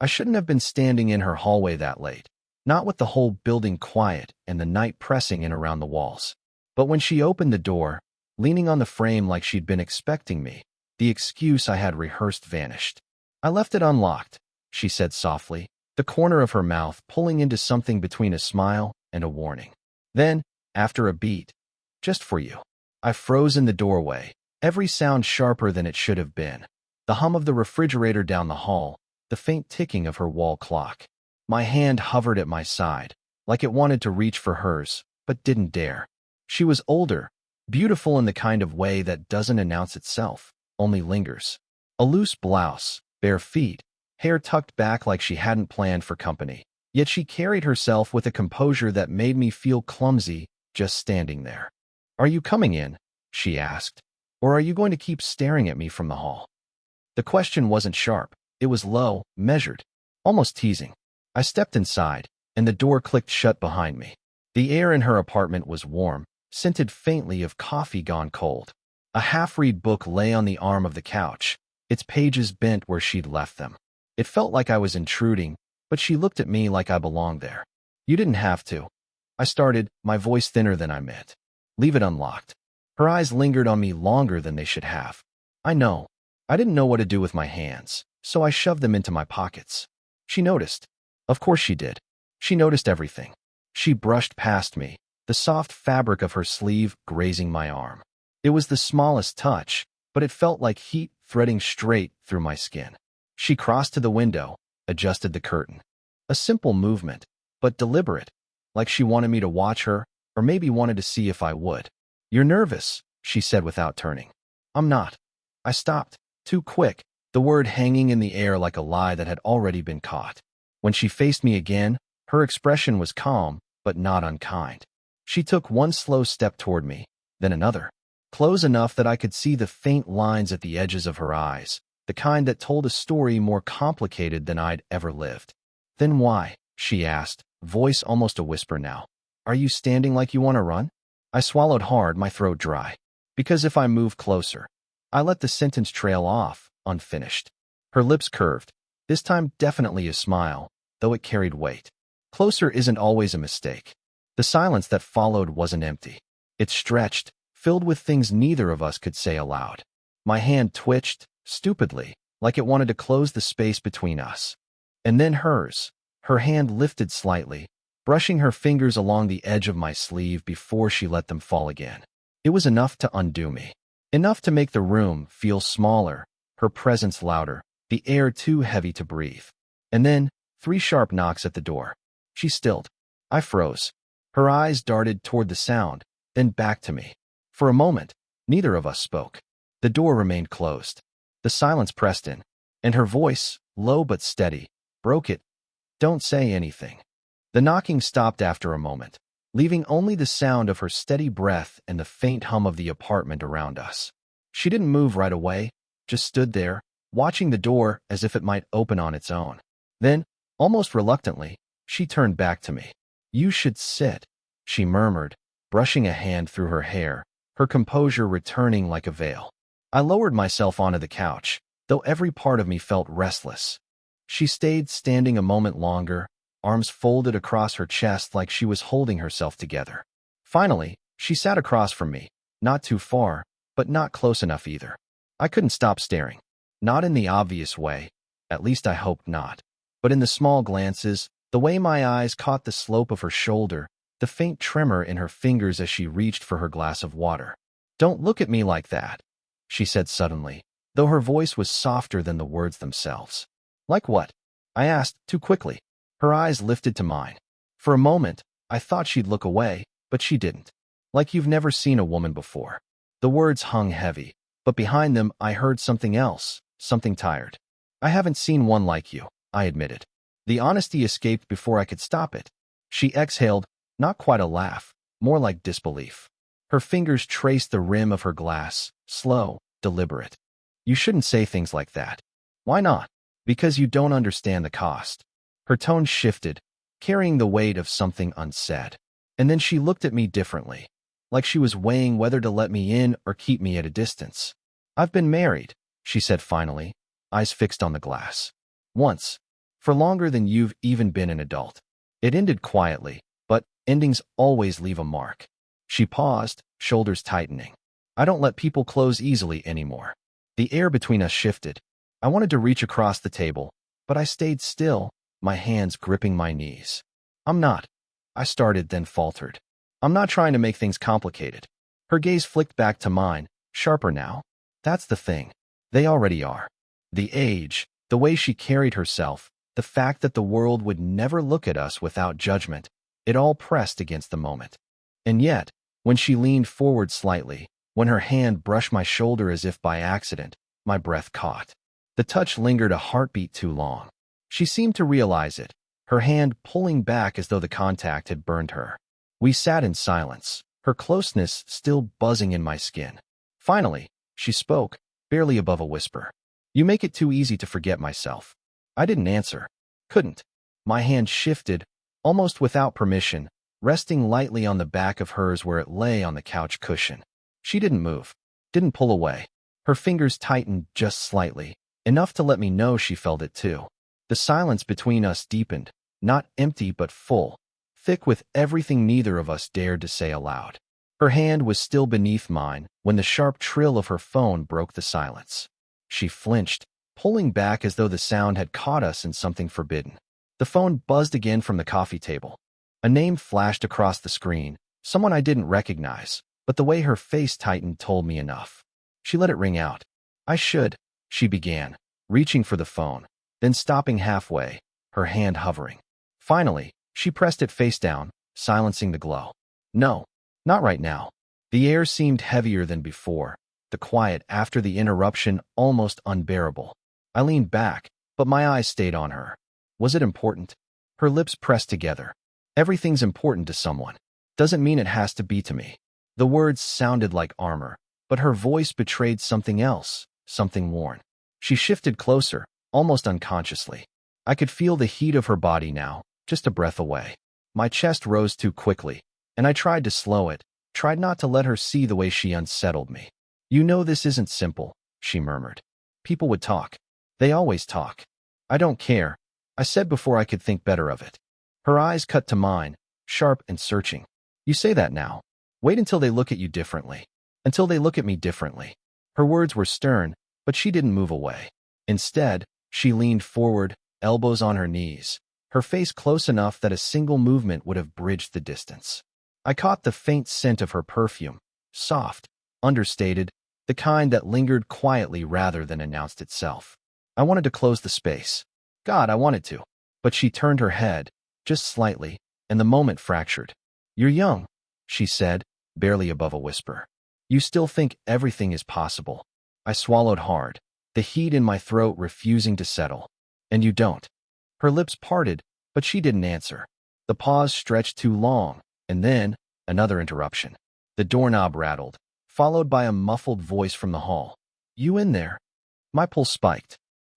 I shouldn't have been standing in her hallway that late, not with the whole building quiet and the night pressing in around the walls. But when she opened the door, leaning on the frame like she'd been expecting me, the excuse I had rehearsed vanished. "I left it unlocked," she said softly, the corner of her mouth pulling into something between a smile and a warning. Then, after a beat, "Just for you." I froze in the doorway, every sound sharper than it should have been. The hum of the refrigerator down the hall, the faint ticking of her wall clock. My hand hovered at my side, like it wanted to reach for hers, but didn't dare. She was older, beautiful in the kind of way that doesn't announce itself, only lingers. A loose blouse, bare feet, hair tucked back like she hadn't planned for company. Yet she carried herself with a composure that made me feel clumsy just standing there. "Are you coming in?" she asked. "Or are you going to keep staring at me from the hall?" The question wasn't sharp. It was low, measured, almost teasing. I stepped inside, and the door clicked shut behind me. The air in her apartment was warm, scented faintly of coffee gone cold. A half-read book lay on the arm of the couch, its pages bent where she'd left them. It felt like I was intruding, but she looked at me like I belonged there. "You didn't have to." I started, my voice thinner than I meant. "Leave it unlocked." Her eyes lingered on me longer than they should have. "I know." I didn't know what to do with my hands, so I shoved them into my pockets. She noticed. Of course she did. She noticed everything. She brushed past me, the soft fabric of her sleeve grazing my arm. It was the smallest touch, but it felt like heat threading straight through my skin. She crossed to the window, adjusted the curtain. A simple movement, but deliberate, like she wanted me to watch her, or maybe wanted to see if I would. "You're nervous," she said without turning. "I'm not." I stopped, too quick, the word hanging in the air like a lie that had already been caught. When she faced me again, her expression was calm, but not unkind. She took one slow step toward me, then another, close enough that I could see the faint lines at the edges of her eyes, the kind that told a story more complicated than I'd ever lived. "Then why?" she asked, voice almost a whisper now. "Are you standing like you want to run?" I swallowed hard, my throat dry. "Because if I move closer." I let the sentence trail off, unfinished. Her lips curved, this time definitely a smile, though it carried weight. Closer isn't always a mistake. The silence that followed wasn't empty. It stretched, filled with things neither of us could say aloud. My hand twitched, stupidly, like it wanted to close the space between us. And then hers. Her hand lifted slightly, brushing her fingers along the edge of my sleeve before she let them fall again. It was enough to undo me. Enough to make the room feel smaller, her presence louder, the air too heavy to breathe. And then, 3 sharp knocks at the door. She stilled. I froze. Her eyes darted toward the sound, then back to me. For a moment, neither of us spoke. The door remained closed. The silence pressed in, and her voice, low but steady, broke it. "Don't say anything." The knocking stopped after a moment, leaving only the sound of her steady breath and the faint hum of the apartment around us. She didn't move right away, just stood there, watching the door as if it might open on its own. Then, almost reluctantly, she turned back to me. "You should sit," she murmured, brushing a hand through her hair, her composure returning like a veil. I lowered myself onto the couch, though every part of me felt restless. She stayed standing a moment longer, arms folded across her chest like she was holding herself together. Finally, she sat across from me, not too far, but not close enough either. I couldn't stop staring. Not in the obvious way, at least I hoped not, but in the small glances, the way my eyes caught the slope of her shoulder, the faint tremor in her fingers as she reached for her glass of water. "Don't look at me like that," she said suddenly, though her voice was softer than the words themselves. "Like what?" I asked, too quickly. Her eyes lifted to mine. For a moment, I thought she'd look away, but she didn't. "Like you've never seen a woman before." The words hung heavy, but behind them I heard something else, something tired. "I haven't seen one like you," I admitted. The honesty escaped before I could stop it. She exhaled, not quite a laugh, more like disbelief. Her fingers traced the rim of her glass, slow, deliberate. "You shouldn't say things like that." "Why not?" "Because you don't understand the cost." Her tone shifted, carrying the weight of something unsaid. And then she looked at me differently, like she was weighing whether to let me in or keep me at a distance. "I've been married," she said finally, eyes fixed on the glass. "Once. For longer than you've even been an adult. It ended quietly, but endings always leave a mark. She paused, shoulders tightening. I don't let people close easily anymore. The air between us shifted. I wanted to reach across the table, but I stayed still, my hands gripping my knees. I'm not. I started, then faltered. I'm not trying to make things complicated. Her gaze flicked back to mine, sharper now. That's the thing. They already are. The age, the way she carried herself, the fact that the world would never look at us without judgment, it all pressed against the moment. And yet, when she leaned forward slightly, when her hand brushed my shoulder as if by accident, my breath caught. The touch lingered a heartbeat too long. She seemed to realize it, her hand pulling back as though the contact had burned her. We sat in silence, her closeness still buzzing in my skin. Finally, she spoke, barely above a whisper. You make it too easy to forget myself. I didn't answer. Couldn't. My hand shifted, almost without permission, resting lightly on the back of hers where it lay on the couch cushion. She didn't move, didn't pull away. Her fingers tightened just slightly, enough to let me know she felt it too. The silence between us deepened, not empty but full, thick with everything neither of us dared to say aloud. Her hand was still beneath mine when the sharp trill of her phone broke the silence. She flinched, pulling back as though the sound had caught us in something forbidden. The phone buzzed again from the coffee table. A name flashed across the screen, someone I didn't recognize, but the way her face tightened told me enough. She let it ring out. She began, reaching for the phone, then stopping halfway, her hand hovering. Finally, she pressed it face down, silencing the glow. No, not right now. The air seemed heavier than before, the quiet after the interruption almost unbearable. I leaned back, but my eyes stayed on her. Was it important? Her lips pressed together. Everything's important to someone. Doesn't mean it has to be to me. The words sounded like armor, but her voice betrayed something else, something worn. She shifted closer, almost unconsciously. I could feel the heat of her body now, just a breath away. My chest rose too quickly, and I tried to slow it, tried not to let her see the way she unsettled me. You know this isn't simple, she murmured. People would talk. They always talk. I don't care, I said before I could think better of it. Her eyes cut to mine, sharp and searching. You say that now. Wait until they look at you differently. Until they look at me differently. Her words were stern, but she didn't move away. Instead, she leaned forward, elbows on her knees, her face close enough that a single movement would have bridged the distance. I caught the faint scent of her perfume, soft, understated, the kind that lingered quietly rather than announced itself. I wanted to close the space. God, I wanted to. But she turned her head, just slightly, and the moment fractured. You're young, she said, barely above a whisper. You still think everything is possible. I swallowed hard, the heat in my throat refusing to settle. And you don't. Her lips parted, but she didn't answer. The pause stretched too long, and then, another interruption. The doorknob rattled, followed by a muffled voice from the hall. You in there? My pulse spiked.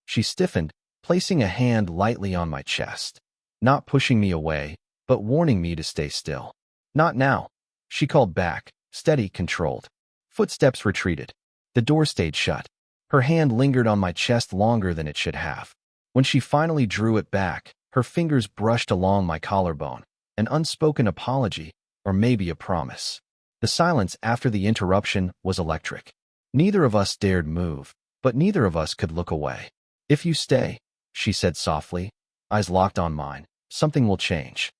She stiffened, placing a hand lightly on my chest. Not pushing me away, but warning me to stay still. Not now, she called back, steady, controlled. Footsteps retreated. The door stayed shut. Her hand lingered on my chest longer than it should have. When she finally drew it back, her fingers brushed along my collarbone, an unspoken apology, or maybe a promise. The silence after the interruption was electric. Neither of us dared move, but neither of us could look away. If you stay, she said softly, eyes locked on mine, something will change.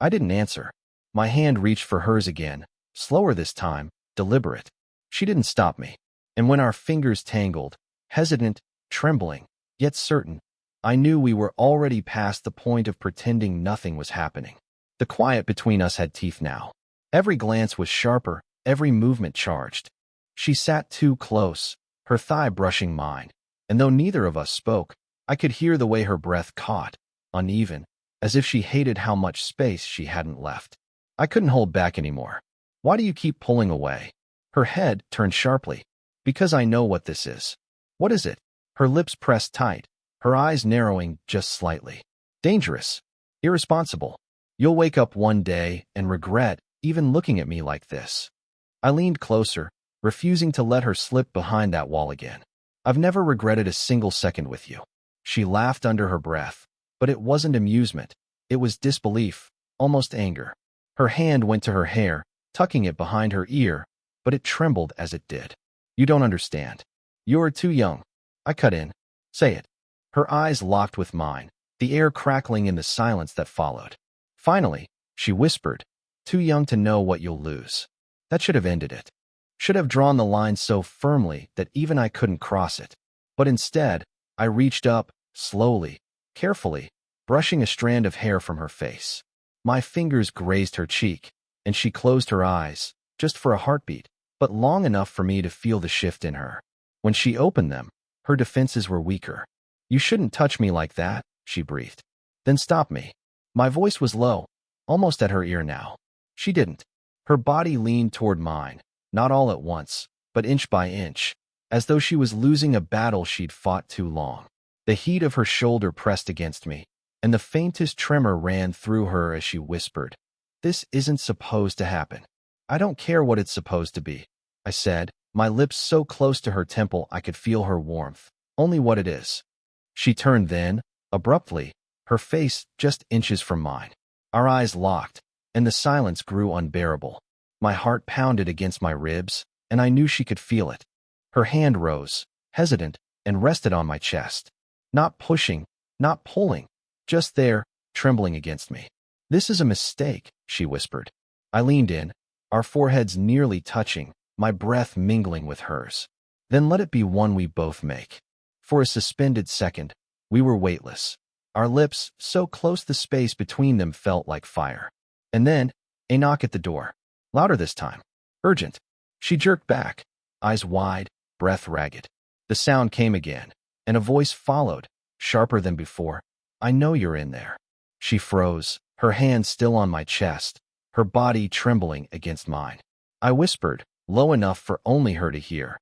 I didn't answer. My hand reached for hers again, slower this time, deliberate. She didn't stop me. And when our fingers tangled, hesitant, trembling, yet certain, I knew we were already past the point of pretending nothing was happening. The quiet between us had teeth now. Every glance was sharper, every movement charged. She sat too close, her thigh brushing mine, and though neither of us spoke, I could hear the way her breath caught, uneven, as if she hated how much space she hadn't left. I couldn't hold back anymore. Why do you keep pulling away? Her head turned sharply. Because I know what this is. What is it? Her lips pressed tight, her eyes narrowing just slightly. Dangerous. Irresponsible. You'll wake up one day and regret even looking at me like this. I leaned closer, refusing to let her slip behind that wall again. I've never regretted a single second with you. She laughed under her breath. But it wasn't amusement. It was disbelief, almost anger. Her hand went to her hair, tucking it behind her ear, but it trembled as it did. You don't understand. You're too young. I cut in. Say it. Her eyes locked with mine, the air crackling in the silence that followed. Finally, she whispered, too young to know what you'll lose. That should have ended it. Should have drawn the line so firmly that even I couldn't cross it. But instead, I reached up, slowly, carefully, brushing a strand of hair from her face. My fingers grazed her cheek, and she closed her eyes, just for a heartbeat, but long enough for me to feel the shift in her. When she opened them, her defenses were weaker. You shouldn't touch me like that, she breathed. Then stop me. My voice was low, almost at her ear now. She didn't. Her body leaned toward mine, not all at once, but inch by inch, as though she was losing a battle she'd fought too long. The heat of her shoulder pressed against me, and the faintest tremor ran through her as she whispered, "This isn't supposed to happen." "I don't care what it's supposed to be," I said, my lips so close to her temple I could feel her warmth. "Only what it is." She turned then, abruptly, her face just inches from mine. Our eyes locked, and the silence grew unbearable. My heart pounded against my ribs, and I knew she could feel it. Her hand rose, hesitant, and rested on my chest. Not pushing, not pulling, just there, trembling against me. "This is a mistake," she whispered. I leaned in, our foreheads nearly touching, my breath mingling with hers. "Then let it be one we both make." For a suspended second, we were weightless. Our lips, so close the space between them felt like fire. And then, a knock at the door. Louder this time. Urgent. She jerked back, eyes wide, breath ragged. The sound came again, and a voice followed, sharper than before. "I know you're in there." She froze, her hand still on my chest, her body trembling against mine. I whispered, low enough for only her to hear,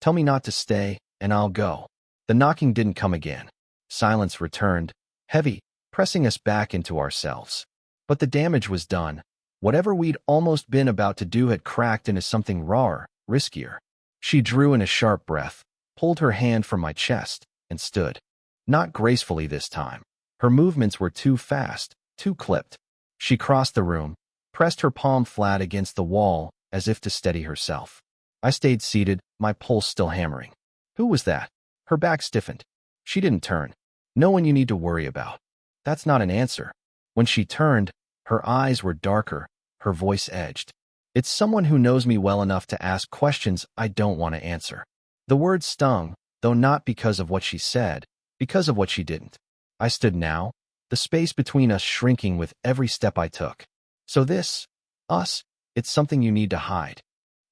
"Tell me not to stay, and I'll go." The knocking didn't come again. Silence returned, heavy, pressing us back into ourselves. But the damage was done. Whatever we'd almost been about to do had cracked into something rawer, riskier. She drew in a sharp breath, pulled her hand from my chest, and stood. Not gracefully this time. Her movements were too fast, too clipped. She crossed the room, pressed her palm flat against the wall as if to steady herself. I stayed seated, my pulse still hammering. "Who was that?" Her back stiffened. She didn't turn. "No one you need to worry about." That's not an answer. When she turned, her eyes were darker, her voice edged. "It's someone who knows me well enough to ask questions I don't want to answer." The words stung, though not because of what she said, because of what she didn't. I stood now, the space between us shrinking with every step I took. "So this, us, it's something you need to hide."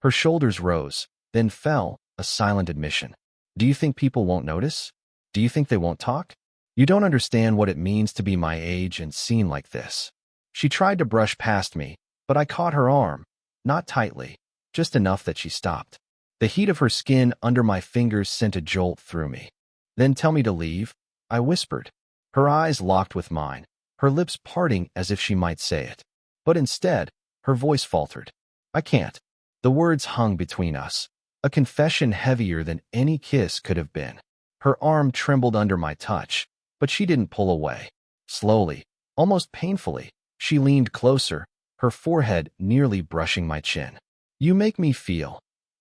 Her shoulders rose, then fell, a silent admission. "Do you think people won't notice? Do you think they won't talk? You don't understand what it means to be my age and seen like this." She tried to brush past me, but I caught her arm, not tightly, just enough that she stopped. The heat of her skin under my fingers sent a jolt through me. "Then tell me to leave," I whispered. Her eyes locked with mine, her lips parting as if she might say it. But instead, her voice faltered. "I can't." The words hung between us, a confession heavier than any kiss could have been. Her arm trembled under my touch, but she didn't pull away. Slowly, almost painfully, she leaned closer, her forehead nearly brushing my chin. "You make me feel."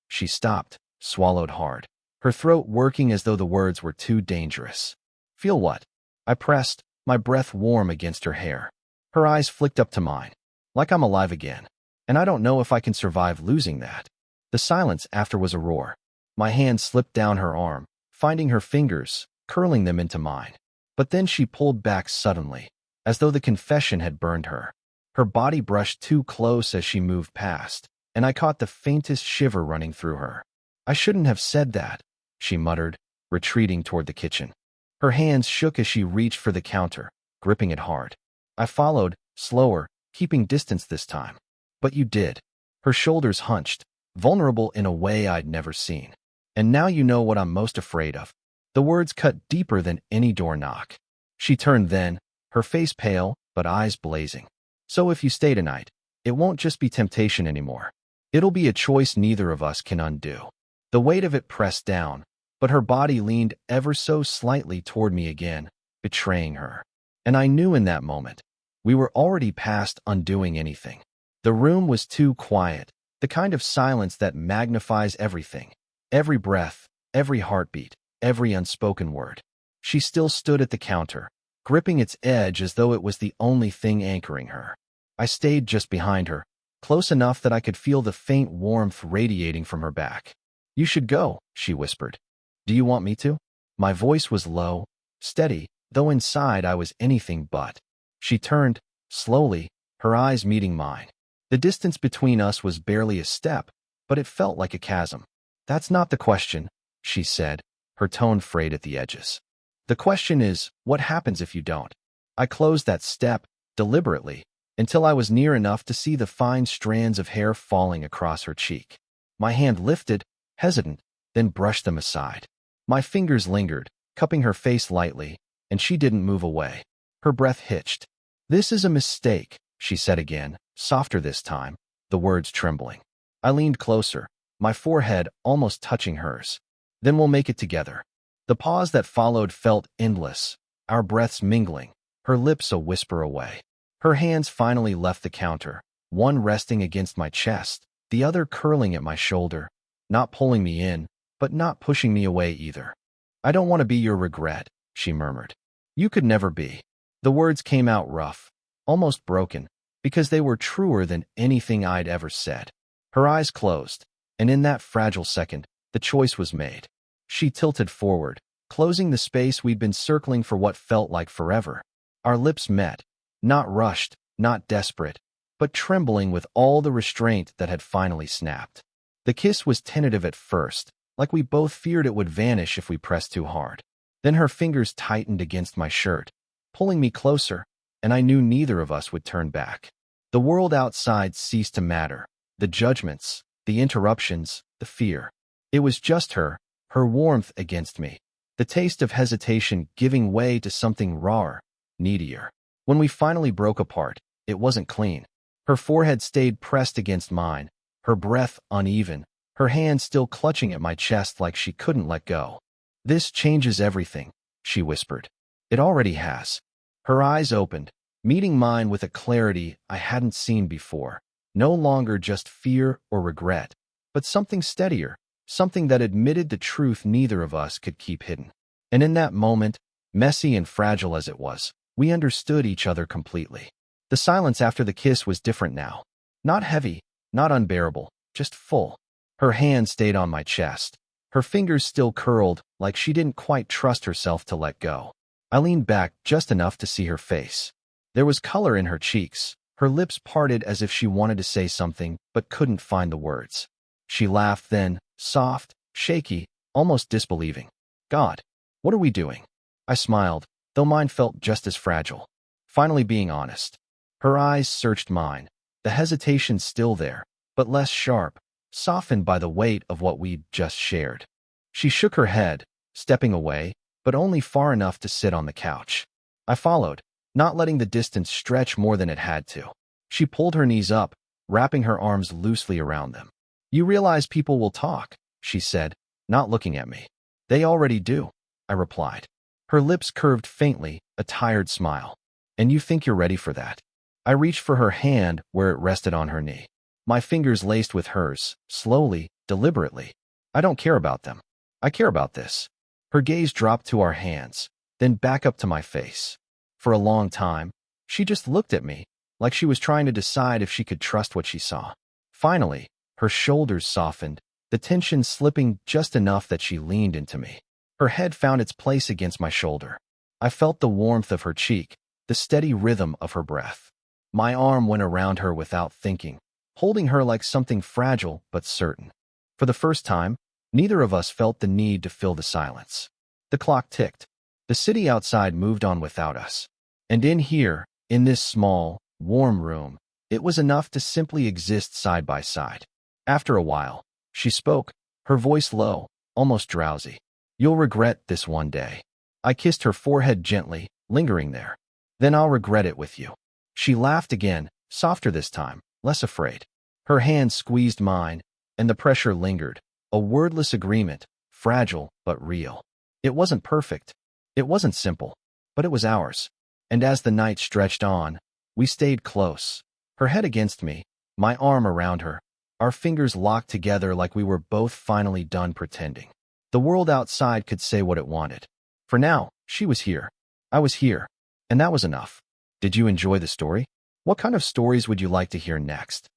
She stopped, swallowed hard, her throat working as though the words were too dangerous. "Feel what?" I pressed, my breath warm against her hair. Her eyes flicked up to mine. "Like I'm alive again. And I don't know if I can survive losing that." The silence after was a roar. My hand slipped down her arm, finding her fingers, curling them into mine. But then she pulled back suddenly, as though the confession had burned her. Her body brushed too close as she moved past, and I caught the faintest shiver running through her. "I shouldn't have said that," she muttered, retreating toward the kitchen. Her hands shook as she reached for the counter, gripping it hard. I followed, slower, keeping distance this time. "But you did." Her shoulders hunched, vulnerable in a way I'd never seen. "And now you know what I'm most afraid of." The words cut deeper than any door knock. She turned then, her face pale, but eyes blazing. "So if you stay tonight, it won't just be temptation anymore. It'll be a choice neither of us can undo." The weight of it pressed down, but her body leaned ever so slightly toward me again, betraying her. And I knew in that moment, we were already past undoing anything. The room was too quiet, the kind of silence that magnifies everything. Every breath, every heartbeat, every unspoken word. She still stood at the counter, gripping its edge as though it was the only thing anchoring her. I stayed just behind her, close enough that I could feel the faint warmth radiating from her back. "You should go," she whispered. "Do you want me to?" My voice was low, steady, though inside I was anything but. She turned, slowly, her eyes meeting mine. The distance between us was barely a step, but it felt like a chasm. "That's not the question," she said, her tone frayed at the edges. "The question is, what happens if you don't?" I closed that step, deliberately, until I was near enough to see the fine strands of hair falling across her cheek. My hand lifted, hesitant, then brushed them aside. My fingers lingered, cupping her face lightly, and she didn't move away. Her breath hitched. "This is a mistake," she said again, softer this time, the words trembling. I leaned closer, my forehead almost touching hers. "Then we'll make it together." The pause that followed felt endless, our breaths mingling, her lips a whisper away. Her hands finally left the counter, one resting against my chest, the other curling at my shoulder, not pulling me in, but not pushing me away either. "I don't want to be your regret," she murmured. "You could never be." The words came out rough, almost broken, because they were truer than anything I'd ever said. Her eyes closed, and in that fragile second, the choice was made. She tilted forward, closing the space we'd been circling for what felt like forever. Our lips met, not rushed, not desperate, but trembling with all the restraint that had finally snapped. The kiss was tentative at first, like we both feared it would vanish if we pressed too hard. Then her fingers tightened against my shirt, pulling me closer, and I knew neither of us would turn back. The world outside ceased to matter, the judgments, the interruptions, the fear. It was just her warmth against me, the taste of hesitation giving way to something rawer, needier. When we finally broke apart, it wasn't clean. Her forehead stayed pressed against mine, her breath uneven, her hand still clutching at my chest like she couldn't let go. "This changes everything," she whispered. "It already has." Her eyes opened, meeting mine with a clarity I hadn't seen before. No longer just fear or regret, but something steadier, something that admitted the truth neither of us could keep hidden. And in that moment, messy and fragile as it was, we understood each other completely. The silence after the kiss was different now. Not heavy, not unbearable, just full. Her hand stayed on my chest, her fingers still curled like she didn't quite trust herself to let go. I leaned back just enough to see her face. There was color in her cheeks, her lips parted as if she wanted to say something but couldn't find the words. She laughed then, soft, shaky, almost disbelieving. "God, what are we doing?" I smiled, though mine felt just as fragile. Finally being honest. Her eyes searched mine, the hesitation still there, but less sharp, softened by the weight of what we'd just shared. She shook her head, stepping away, but only far enough to sit on the couch. I followed, not letting the distance stretch more than it had to. She pulled her knees up, wrapping her arms loosely around them. "You realize people will talk," she said, not looking at me. "They already do," I replied. Her lips curved faintly, a tired smile. "And you think you're ready for that?" I reached for her hand where it rested on her knee. My fingers laced with hers, slowly, deliberately. "I don't care about them. I care about this." Her gaze dropped to our hands, then back up to my face. For a long time, she just looked at me, like she was trying to decide if she could trust what she saw. Finally, her shoulders softened, the tension slipping just enough that she leaned into me. Her head found its place against my shoulder. I felt the warmth of her cheek, the steady rhythm of her breath. My arm went around her without thinking, holding her like something fragile but certain. For the first time, neither of us felt the need to fill the silence. The clock ticked. The city outside moved on without us. And in here, in this small, warm room, it was enough to simply exist side by side. After a while, she spoke, her voice low, almost drowsy. "You'll regret this one day." I kissed her forehead gently, lingering there. "Then I'll regret it with you." She laughed again, softer this time, less afraid. Her hand squeezed mine, and the pressure lingered, a wordless agreement, fragile but real. It wasn't perfect. It wasn't simple, but it was ours. And as the night stretched on, we stayed close, her head against me, my arm around her, our fingers locked together like we were both finally done pretending. The world outside could say what it wanted. For now, she was here. I was here. And that was enough. Did you enjoy the story? What kind of stories would you like to hear next?